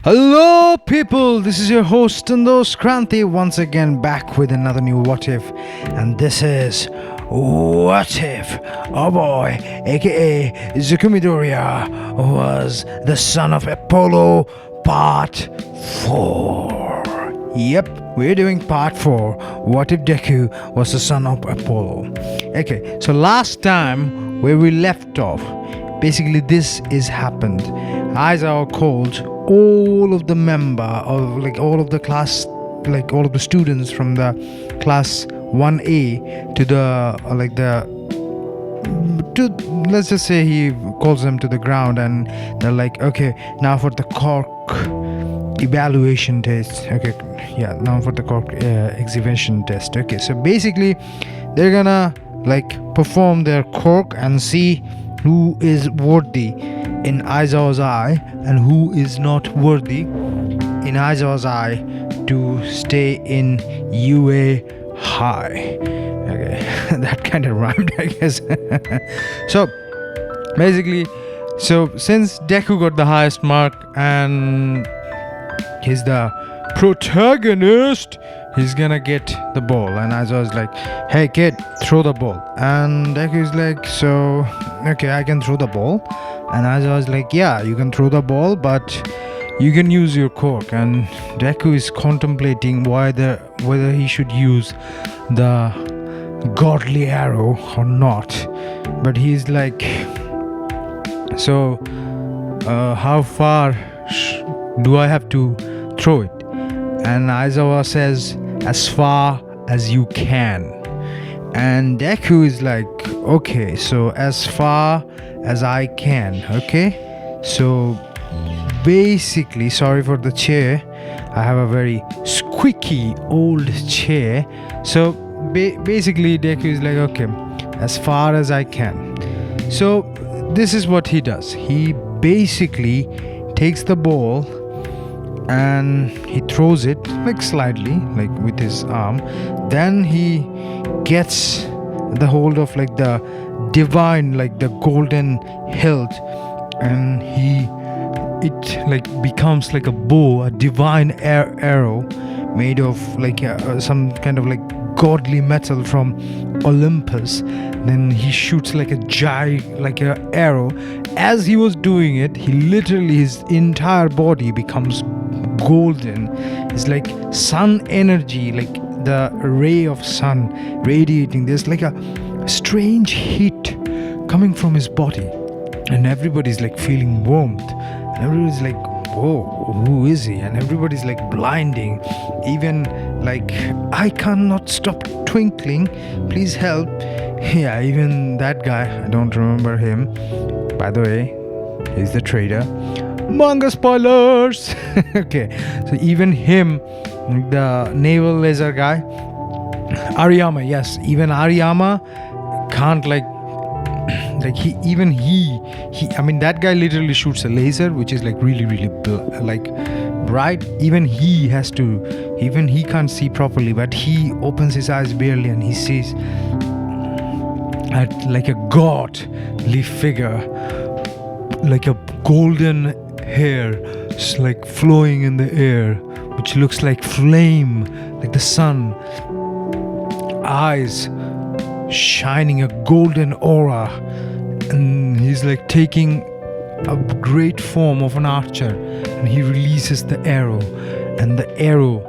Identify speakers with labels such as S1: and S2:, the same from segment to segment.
S1: Hello, people. This is your host Tandos Kranti once again back with another new What If, and this is What If oh boy, aka Zukumidoria, was the son of Apollo, Part 4. Yep, we're doing Part 4. What if Deku was the son of Apollo? Okay, so last time where we left off, basically this is happened. Aizawa called all of the member of all of the class, all of the students from the class 1A to let's just say he calls them to the ground, and they're like, okay, now for the cork evaluation test. Okay, yeah, now for the cork exhibition test. Okay, so basically they're gonna perform their cork and see who is worthy in Aizawa's eye and who is not worthy in Aizawa's eye to stay in UA High. Okay, that kind of rhymed, I guess. So basically, since Deku got the highest mark and he's the protagonist, he's gonna get the ball. And Aizawa's like, hey kid, throw the ball. And Deku's like, so okay, I can throw the ball. And Aizawa's like, yeah, you can throw the ball, but you can use your cork. And Deku is contemplating whether he should use the godly arrow or not. But he's like, so how far do I have to throw it? And Aizawa says, as far as you can. And Deku is like, okay, so as far as I can. Okay, so basically, sorry for the chair, I have a very squeaky old chair. So basically Deku is like, okay, as far as I can. So this is what he does. He basically takes the ball and he throws it slightly, with his arm. Then he gets the hold of the divine, the golden hilt, and it becomes like a bow, a divine arrow made of some kind of godly metal from Olympus. Then he shoots a giant a arrow. As he was doing it, he literally, his entire body becomes golden. It's like sun energy, the ray of sun radiating. There's a strange heat coming from his body, and everybody's feeling warmth, and everybody's like, whoa, who is he? And everybody's blinding. Even I cannot stop twinkling, please help. Yeah, even that guy, I don't remember him, by the way, he's the trader. Manga spoilers. Okay, so even him, the naval laser guy, Ariyama, yes, even Ariyama can't he I mean, that guy literally shoots a laser which is really bright. Even he can't see properly, but he opens his eyes barely and he sees a godly figure, a golden hair flowing in the air, which looks like flame, the sun, eyes shining a golden aura, and he's taking a great form of an archer, and he releases the arrow, and the arrow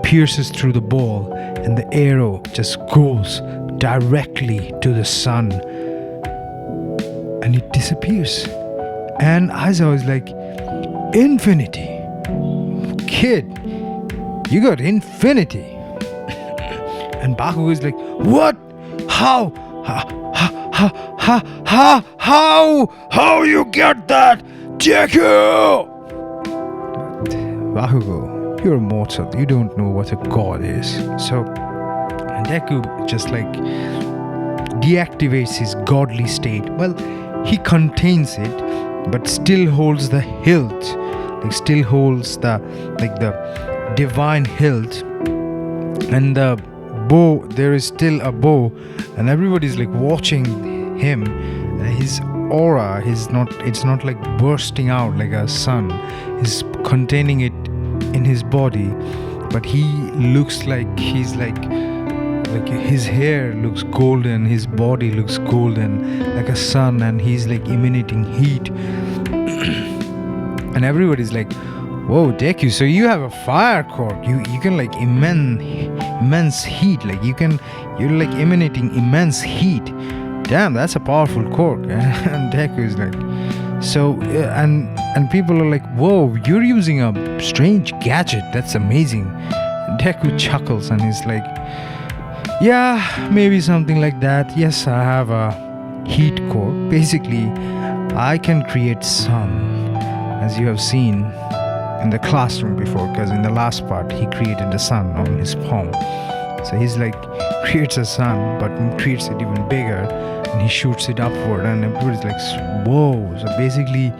S1: pierces through the ball, and the arrow just goes directly to the sun, and it disappears. And Aizawa is like, infinity, kid, you got infinity. And Bakugo is like, what? How you get that, Deku? Bakugo, you're mortal, you don't know what a god is. So, and Deku just deactivates his godly state. Well, he contains it, but still holds the hilt, still holds the divine hilt, and the bow, there is still a bow, and everybody's watching him, and he's aura. It's not like bursting out like a sun. He's containing it in his body, but he looks like he's like his hair looks golden, his body looks golden like a sun, and he's like emanating heat. And everybody's like, whoa, Deku, so you have a fire core. You can like immense heat. Like you're like emanating immense heat. Damn, that's a powerful core. And Deku is like, so and people are like, whoa, you're using a strange gadget. That's amazing. Deku chuckles and he's like, yeah, maybe something like that. Yes, I have a heat core. Basically, I can create sun, as you have seen in the classroom before, because in the last part he created the sun on his palm. So he's like creates a sun, but creates it even bigger, and he shoots it upward, and everybody's like, whoa. So basically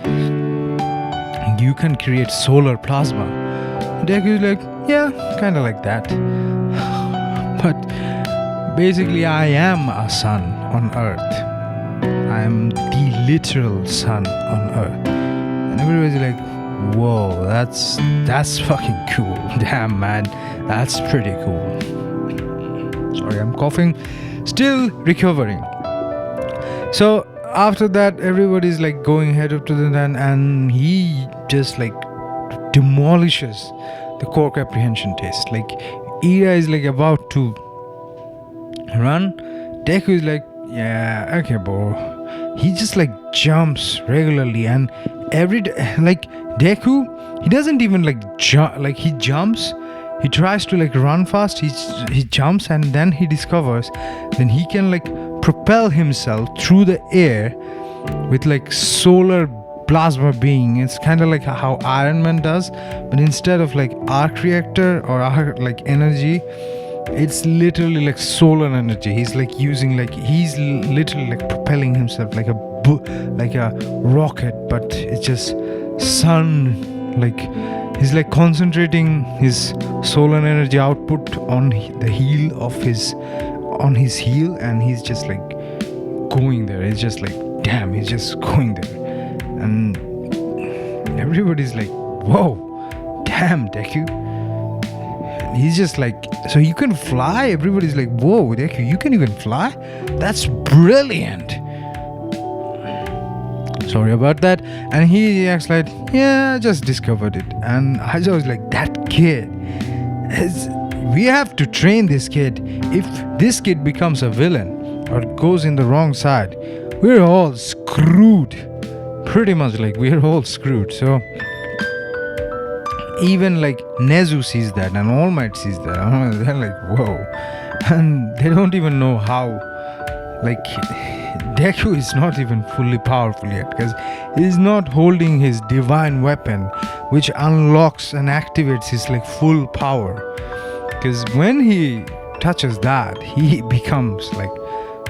S1: you can create solar plasma. Deku is like, yeah, kind of like that. But basically I am a sun on Earth. I am the literal sun on Earth. And everybody's like, whoa, that's fucking cool. Damn, man, that's pretty cool. Sorry, I'm coughing. Still recovering. So after that, everybody's like going head up to the den, and he just like demolishes the core apprehension test. Like Ira is like about to run. Deku is like, yeah, okay, bro. He just like jumps regularly, and like Deku, he doesn't even like jump. Like he jumps, he tries to like run fast. He jumps, and then he discovers then he can like propel himself through the air with like solar plasma being. It's kind of like how Iron Man does, but instead of like arc reactor or arc like energy, it's literally like solar energy. He's like using like he's literally like propelling himself like a rocket, but it's just sun. Like he's like concentrating his solar energy output on the heel of his heel, and he's just like going there. It's just like, damn, he's just going there. And everybody's like, whoa, damn, Deku. He's just like, so you can fly? Everybody's like, whoa, Deku, you can even fly? That's brilliant. Sorry about that. And he acts like, yeah, I just discovered it. And I was like, that kid we have to train this kid. If this kid becomes a villain or goes in the wrong side, we're all screwed. Pretty much like we're all screwed. So even like Nezu sees that, and All Might sees that. They're like, whoa. And they don't even know how, like, Deku is not even fully powerful yet, because he's not holding his divine weapon, which unlocks and activates his like full power. Because when he touches that, he becomes like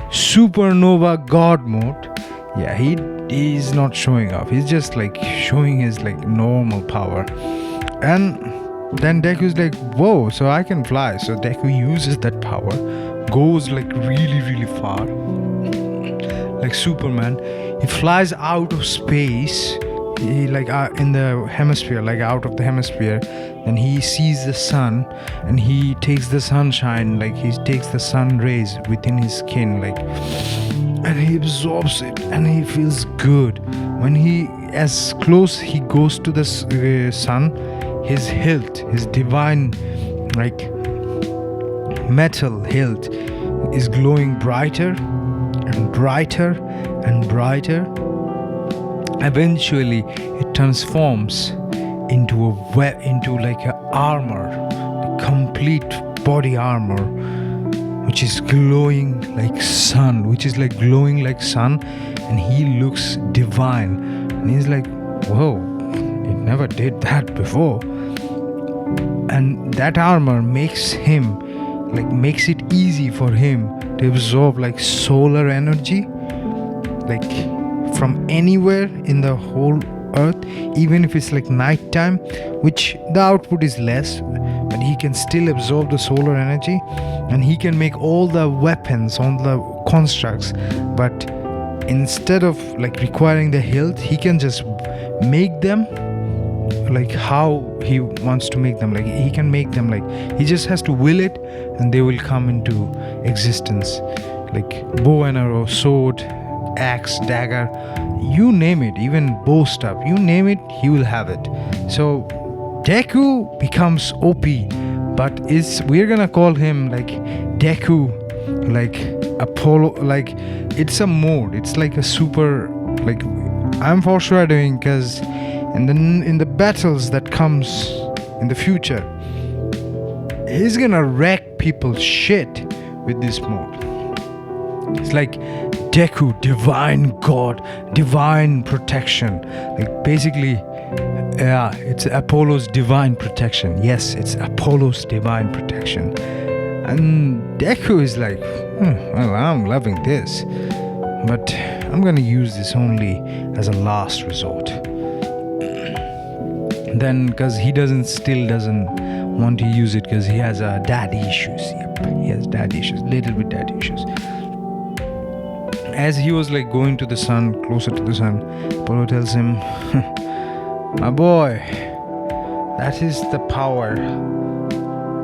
S1: supernova god mode. Yeah, he's not showing off. He's just like showing his like normal power. And then Deku's like, whoa, so I can fly. So Deku uses that power, goes like really, really far. Like Superman, he flies out of space. He like in the hemisphere, like out of the hemisphere. Then he sees the sun, and he takes the sunshine, like he takes the sun rays within his skin, like, and he absorbs it, and he feels good. When he as close he goes to the sun, his hilt, his divine like metal hilt, is glowing brighter and brighter and brighter. Eventually it transforms into like a armor, a complete body armor, which is glowing like sun, and he looks divine. And he's like, whoa, it never did that before. And that armor makes it easy for him to absorb like solar energy, like from anywhere in the whole earth, even if it's like nighttime, which the output is less, but he can still absorb the solar energy, and he can make all the weapons on the constructs, but instead of like requiring the hilt, he can just make them like how he wants to make them. Like he can make them, like he just has to will it, and they will come into existence. Like bow and arrow, sword, axe, dagger, you name it, even bow stuff, you name it, he will have it. So Deku becomes OP, but we're gonna call him like Deku, like Apollo, like it's a mode, it's like a super, like I'm foreshadowing, because in the battles that comes in the future, he's gonna wreck people's shit with this mode. It's like Deku, divine god, divine protection. Like basically, yeah, it's Apollo's divine protection. Yes, it's Apollo's divine protection. And Deku is like, well, I'm loving this, but I'm gonna use this only as a last resort. Then, because he still doesn't want to use it, because he has daddy issues. Yep, he has daddy issues, little bit daddy issues. As he was like going to the sun, closer to the sun, Apollo tells him, my boy, that is the power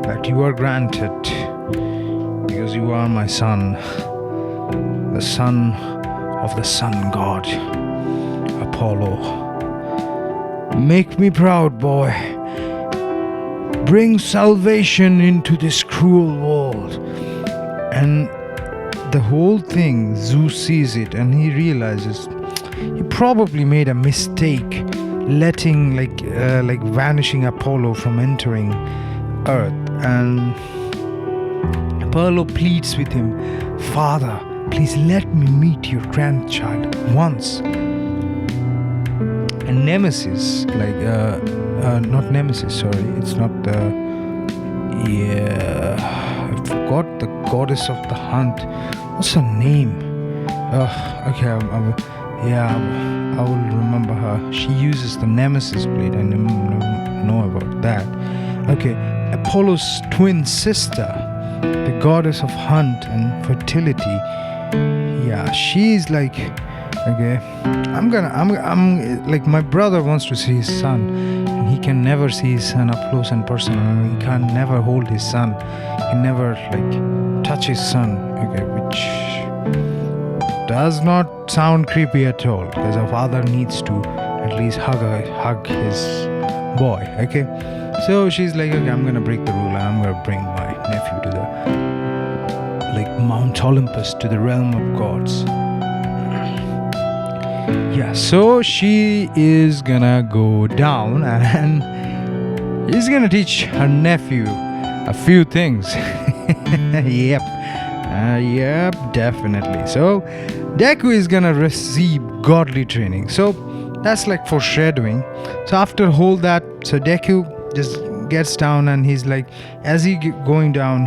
S1: that you are granted because you are my son, the son of the sun god, Apollo. Make me proud, boy. Bring salvation into this cruel world. And the whole thing, Zeus sees it and he realizes he probably made a mistake letting like vanishing Apollo from entering Earth. And Apollo pleads with him, Father, please let me meet your grandchild once. And Nemesis, like not Nemesis, sorry, it's not the I forgot the goddess of the hunt. What's her name? Okay, I will remember her. She uses the Nemesis blade. I know about that. Okay, Apollo's twin sister, the goddess of hunt and fertility. Yeah, she's like, okay, I'm like, my brother wants to see his son, and he can never see his son up close and personal. I mean, he can never hold his son. He never like touch his son. Okay, which does not sound creepy at all, because a father needs to at least hug his boy. Okay, so she's like, okay, I'm gonna break the rule and I'm gonna bring my nephew to the like Mount Olympus, to the realm of gods. Yeah, so she is gonna go down and he's gonna teach her nephew a few things. Yep, definitely. So Deku is gonna receive godly training. So that's like foreshadowing. So after all that, so Deku just gets down, and he's like, as he going down,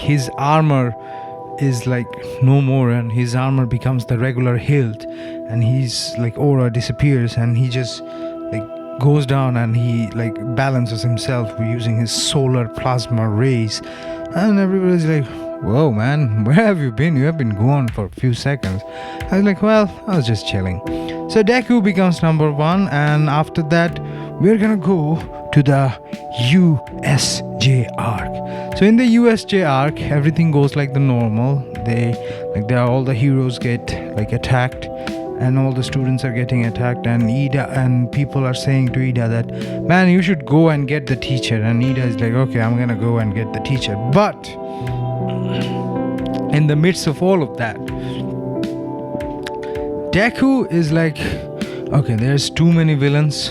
S1: his armor is like no more, and his armor becomes the regular hilt, and his like aura disappears, and he just like goes down and he like balances himself using his solar plasma rays. And everybody's like, whoa man, where have you been? You have been gone for a few seconds. I was like, well, I was just chilling. So Deku becomes number 1, and after that we're gonna go to the USJ arc. So in the USJ arc, everything goes like the normal. All the heroes get like attacked, and all the students are getting attacked, and Ida and people are saying to Ida that, man, you should go and get the teacher. And Ida is like, okay, I'm gonna go and get the teacher. But in the midst of all of that, Deku is like, okay, there's too many villains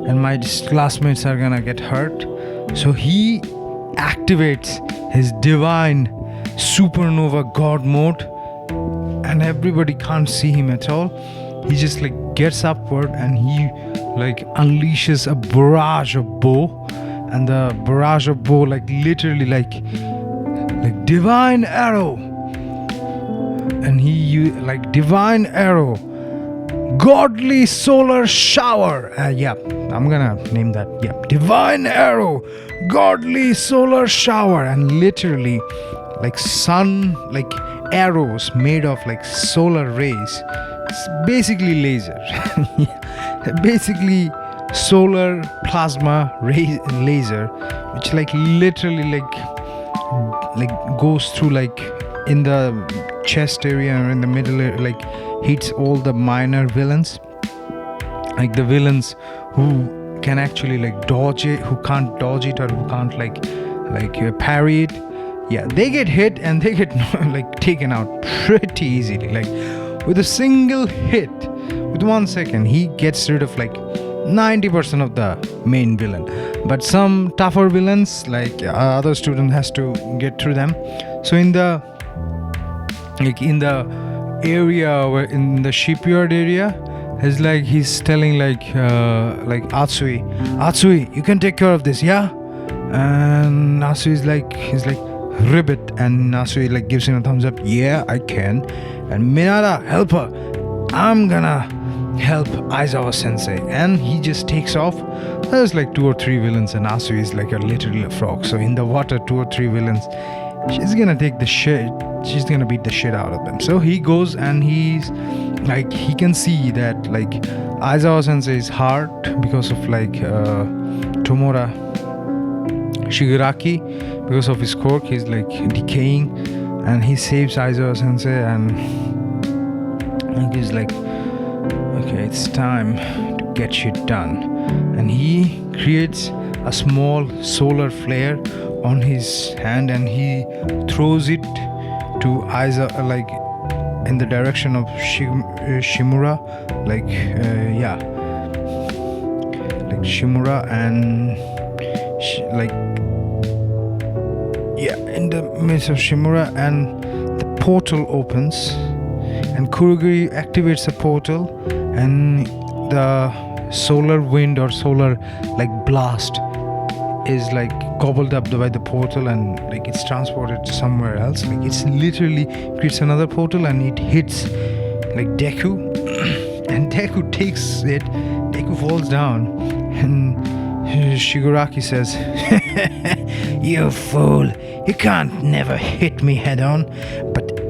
S1: and my classmates are gonna get hurt. So he activates his divine supernova god mode, and everybody can't see him at all. He just like gets upward and he like unleashes a barrage of bow, and the barrage of bow like literally like divine arrow, and he like divine arrow, godly solar shower. I'm gonna name that. Divine arrow, godly solar shower. And literally like sun, like arrows made of like solar rays. It's basically laser. Basically solar plasma laser, which like literally like goes through like in the chest area or in the middle area, like hits all the minor villains, like the villains who can actually like dodge it, who can't dodge it, or who can't like parry it. Yeah, they get hit and they get like taken out pretty easily. Like with a single hit, with 1 second, he gets rid of like 90% of the main villain. But some tougher villains, like other student has to get through them. So in the area where in the shipyard area, it's like he's telling like Atsui, you can take care of this, yeah? And Atsui is like, he's like, ribbit, and Atsui like gives him a thumbs up, yeah, I can. And Minada, help her, I'm gonna help Aizawa sensei. And he just takes off. There's like 2 or 3 villains, and Atsui is like literally a frog. So in the water, 2 or 3 villains, she's gonna take the shit, she's gonna beat the shit out of them. So he goes and he's like, he can see that like Aizawa sensei's heart, because of like Tomura Shigaraki, because of his quirk, he's like decaying, and he saves Aizawa sensei, and he's like, okay, it's time to get shit done. And he creates a small solar flare on his hand, and he throws it to Aizawa, like in the direction of Shimura, like Shimura, and in the midst of Shimura, and the portal opens, and Kurogiri activates the portal, and the solar wind or solar like blast is like gobbled up by the portal, and like it's transported somewhere else. Like it's literally creates another portal, and it hits like Deku, and Deku takes it. Deku falls down, and Shigaraki says, "You fool! You can't never hit me head on,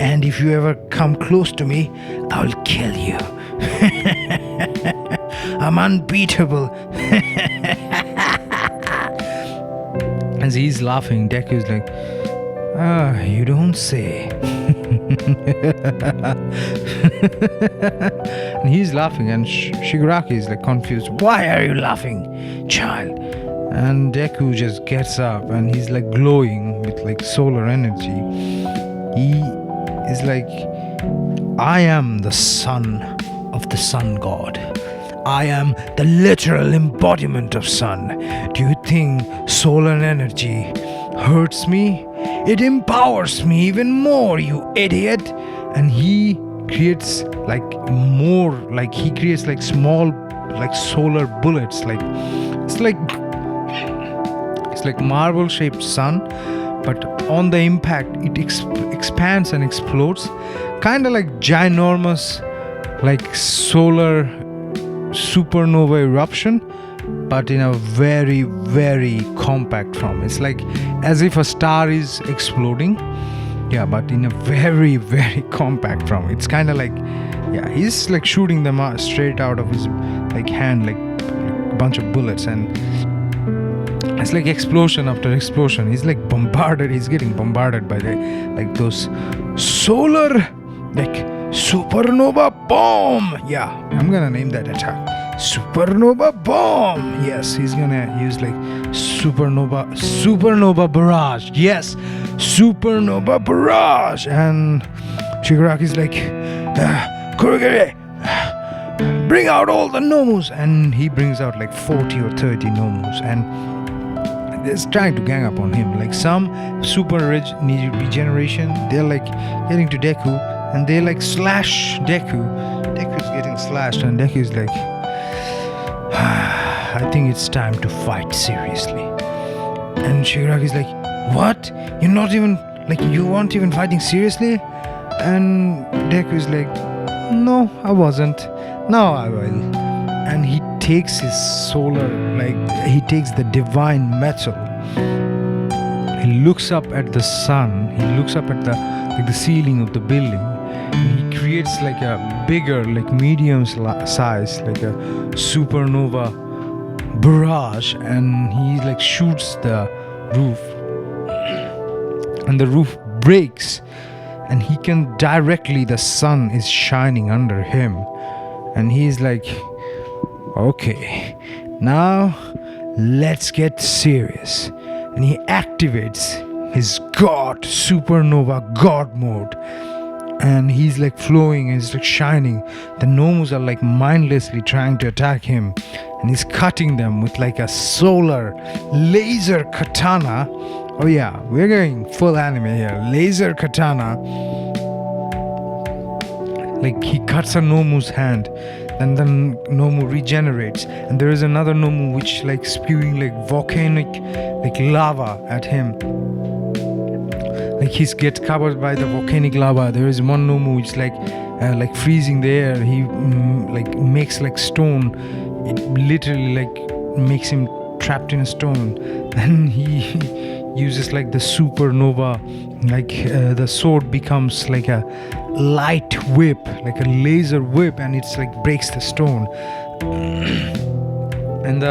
S1: and if you ever come close to me, I'll kill you. I'm unbeatable." As he's laughing, Deku's like, you don't say. And he's laughing, and Shigaraki is like confused. Why are you laughing, child? And Deku just gets up, and he's like glowing with like solar energy. He is like, I am the son of the sun god. I am the literal embodiment of sun. Do you think solar energy hurts me? It empowers me even more, you idiot. And he creates like more, like he creates like small like solar bullets, like it's like marble shaped sun, but on the impact it expands and explodes, kind of like ginormous like solar supernova eruption, but in a very, very compact form. It's like as if a star is exploding, but in a very, very compact form. It's kind of like, he's like shooting them out straight out of his like hand, like a bunch of bullets, and it's like explosion after explosion. He's like bombarded. He's getting bombarded by the like those solar like supernova bomb. I'm gonna name that attack supernova bomb. Yes, he's gonna use like supernova barrage. Yes, supernova barrage. And Shigaraki's like, Kurogiri, bring out all the Nomus. And he brings out like 40 or 30 Nomus, and they're trying to gang up on him. Like some super rich regeneration, they're like getting to Deku, and they like slash Deku. Deku's getting slashed, and Deku's like, I think it's time to fight seriously. And Shigaraki's like, what? You're not even like, you weren't even fighting seriously? And Deku's like, no, I wasn't. Now I will. And he takes his solar, like he takes the divine metal. He looks up at the sun. He looks up at the like the ceiling of the building. And he creates like a bigger, like medium size, like a supernova barrage, and he like shoots the roof, and the roof breaks, and he can directly, the sun is shining under him, and he's like, okay, now let's get serious. And he activates his god supernova god mode, and he's like flowing, and he's like shining. The Nomus are like mindlessly trying to attack him, and he's cutting them with like a solar laser katana. Oh yeah, we're going full anime here. Laser katana. Like he cuts a Nomu's hand, and then Nomu regenerates, and there is another Nomu which like spewing like volcanic like lava at him. Like he gets covered by the volcanic lava. There is one Nomu which like freezing the air. He like makes like stone. It literally like makes him trapped in a stone. Then he uses like the supernova, like the sword becomes like a light whip, like a laser whip, and it's like breaks the stone. And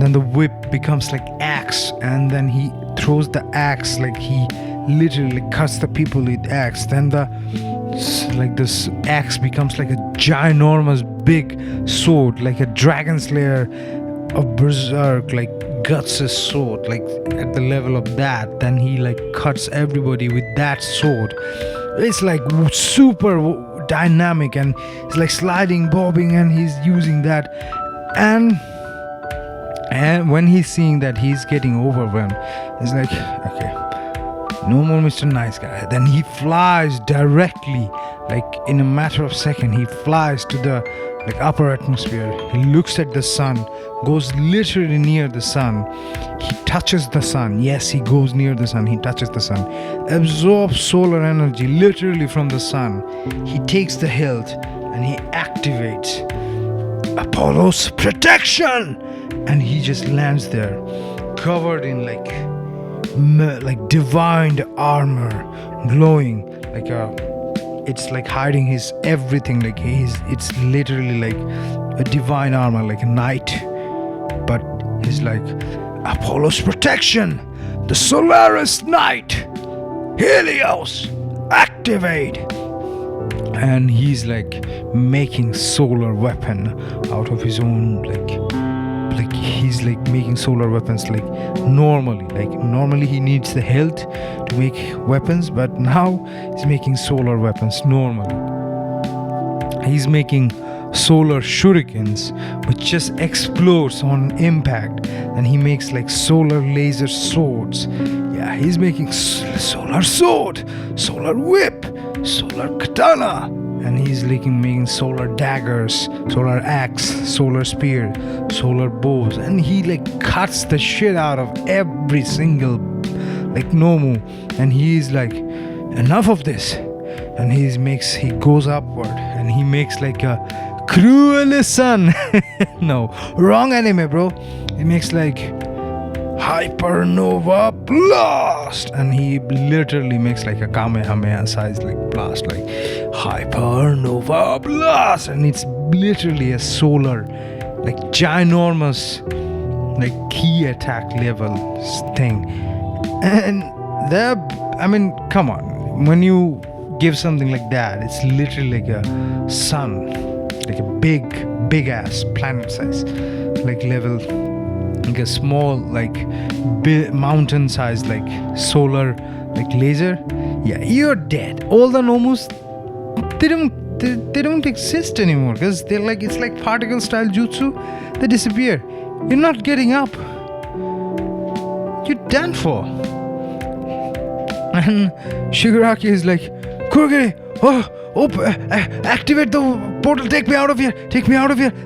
S1: then the whip becomes like axe, and then he throws the axe, like he literally cuts the people with axe. Then this axe becomes like a ginormous big sword, like a dragon slayer of berserk, like Guts' sword, like at the level of that. Then he like cuts everybody with that sword. It's like super dynamic, and it's like sliding, bobbing, and he's using that. And when he's seeing that he's getting overwhelmed, he's like, okay, no more Mr. Nice Guy. Then he flies directly, like in a matter of seconds, he flies to the like upper atmosphere. He looks at the sun, goes literally near the sun. He touches the sun. Yes, he goes near the sun. He touches the sun, absorbs solar energy literally from the sun. He takes the hilt and he activates Apollo's protection, and he just lands there, covered in like divine armor, glowing like it's like hiding his everything. Like it's literally like a divine armor, like a knight, but he's like Apollo's protection, the Solaris Knight, Helios, activate. And he's like making solar weapon out of his own, like he's like making solar weapons like normally he needs the hilt to make weapons, but now he's making solar weapons normally. He's making solar shurikens which just explodes on impact, and he makes like solar laser swords. Yeah, he's making solar sword, solar whip, solar katana, and he's like making solar daggers, solar axe, solar spear, solar bows, and he like cuts the shit out of every single like Nomu. And he's like, enough of this. And he goes upward, and he makes like a cruel sun. No, wrong anime, bro. He makes like hypernova blast, and he literally makes like a kamehameha size like blast, like hypernova blast, and it's literally a solar like ginormous like key attack level thing. And come on, when you give something like that, it's literally like a sun, like a big ass planet size like level, like a small like mountain size like solar like laser. Yeah, you're dead. All the Nomus, they don't exist anymore, because they're like, it's like particle style jutsu. They disappear. You're not getting up. You're done for. And Shigaraki is like, Kurogiri, activate the portal, take me out of here,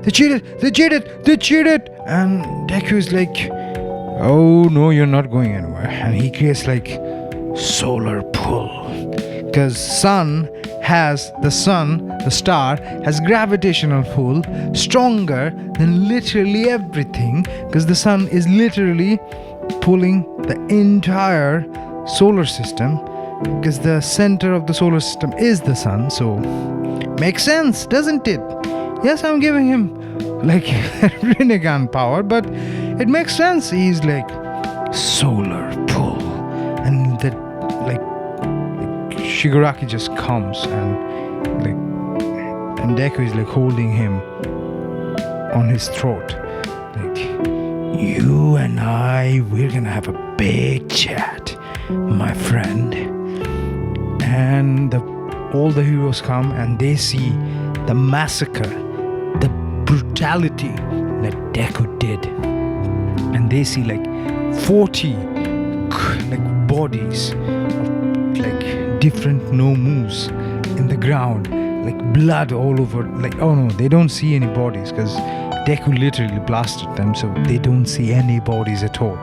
S1: they cheated. And Deku is like, oh no, you're not going anywhere. And he creates like solar pull, because the star has gravitational pull stronger than literally everything, because the sun is literally pulling the entire solar system. because the center of the solar system is the sun, so makes sense, doesn't it? Yes, I'm giving him like Rinnegan power, but it makes sense. He's like solar pull, and that like Shigaraki just comes and Deku is like holding him on his throat, like, you and I, we're gonna have a big chat, my friend. And all the heroes come and they see the massacre, the brutality that Deku did, and they see like 40 like bodies of like different Nomus in the ground, like blood all over. Like, oh no, they don't see any bodies because Deku literally blasted them, so they don't see any bodies at all.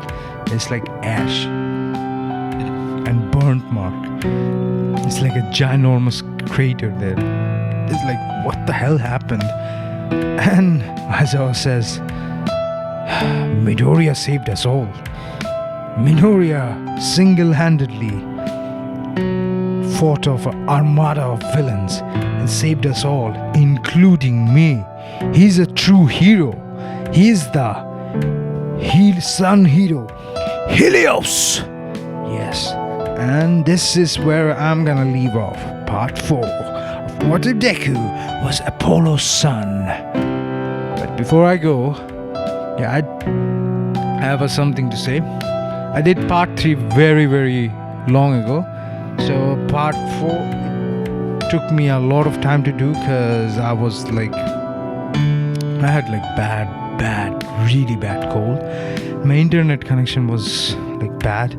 S1: It's like ash and burnt mark. It's like a ginormous crater there. It's like, what the hell happened? And Aizawa says, Midoriya saved us all. Midoriya single-handedly fought off an armada of villains and saved us all, including me. He's a true hero. He's the sun hero, Helios. Yes. And this is where I'm gonna leave off part 4 of What If Deku Was Apollo's son. But before I go, I have something to say. I did part 3 very, very long ago. So part 4 took me a lot of time to do because I was like, I had like really bad cold. My internet connection was like bad.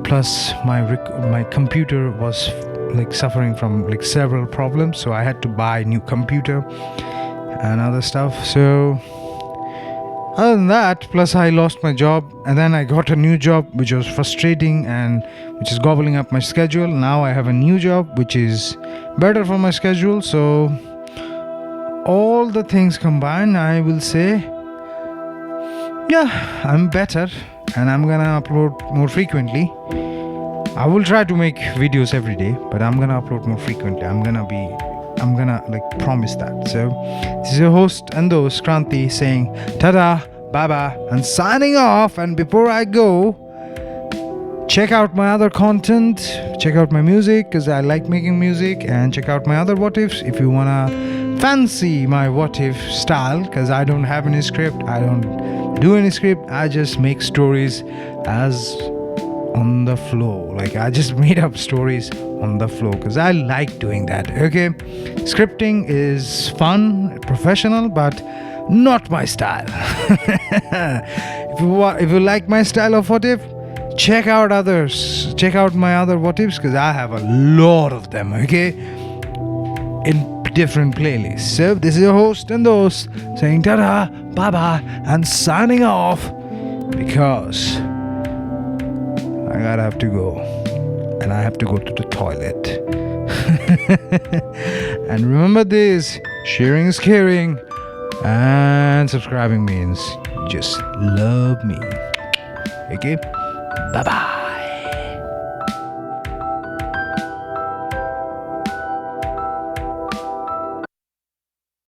S1: Plus my computer was like suffering from like several problems, so I had to buy a new computer and other stuff. So other than that, plus I lost my job, and then I got a new job which was frustrating and which is gobbling up my schedule. Now I have a new job which is better for my schedule. So all the things combined, I will say, yeah, I'm better and I'm gonna upload more frequently. I will try to make videos every day, but I'm gonna upload more frequently. I'm gonna like promise that. So this is your host and host Kranti saying ta-da, bye-bye, and signing off. And before I go, check out my other content, check out my music because I like making music, and check out my other what ifs if you wanna fancy my what if style, because I don't have any script, I don't do any script, I just make stories as on the flow. Like, I just made up stories on the flow because I like doing that. Okay, scripting is fun, professional, but not my style. If you like my style of what if, check out my other what ifs because I have a lot of them, okay, in different playlists. So this is your host and host saying ta-da, bye-bye, and signing off because I gotta have to go, and I have to go to the toilet. And remember this, sharing is caring, and subscribing means just love me. Okay, bye bye.